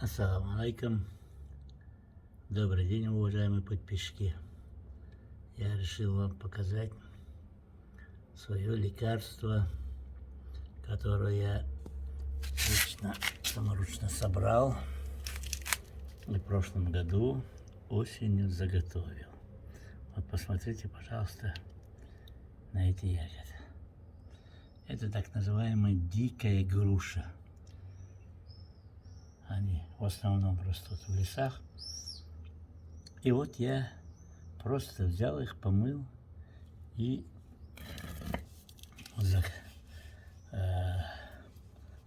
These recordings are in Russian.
Ассаламу алейкум. Добрый день, уважаемые подписчики. Я решил вам показать свое лекарство, которое я саморучно собрал и в прошлом году осенью заготовил. Вот посмотрите, пожалуйста, на эти ягоды. Это так называемая дикая груша. Они в основном растут в лесах. И вот я просто взял их, помыл и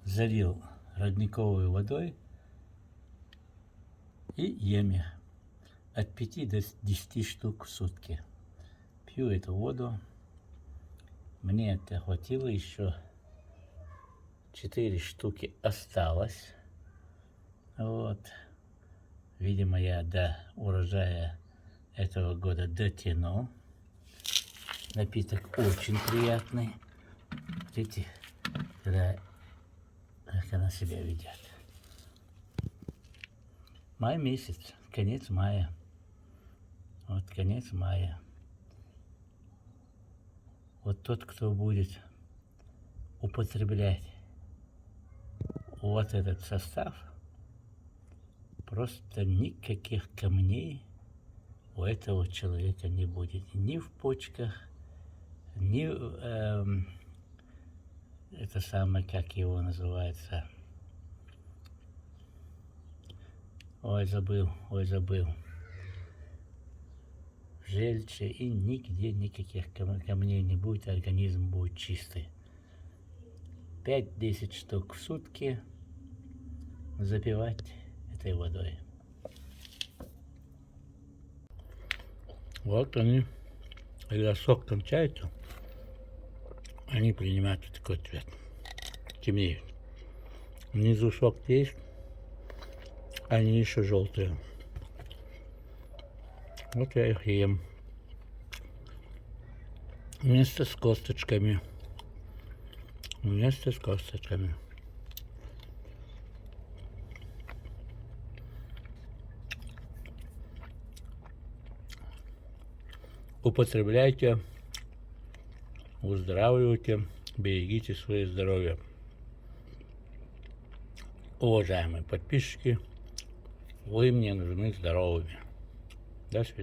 залил родниковой водой и ем их от 5 до 10 штук в сутки. Пью эту воду. Мне это хватило, еще 4 штуки осталось. Вот. Видимо, я до урожая этого года дотянул. Напиток очень приятный. Видите, как она себя ведет. Май месяц, конец мая. Вот конец мая. Вот тот, кто будет употреблять вот этот состав, просто никаких камней у этого человека не будет. Ни в почках, ни это самое, как его называется. Ой, забыл. В желчи, и нигде никаких камней не будет, организм будет чистый. 5-10 штук в сутки запивать этой водой. Вот они, когда сок кончается, они принимают такой цвет, темнеют. Внизу сок есть, они еще желтые. Вот я их ем вместе с косточками. Употребляйте, выздоравливайте, берегите свое здоровье. Уважаемые подписчики, вы мне нужны здоровыми. До свидания.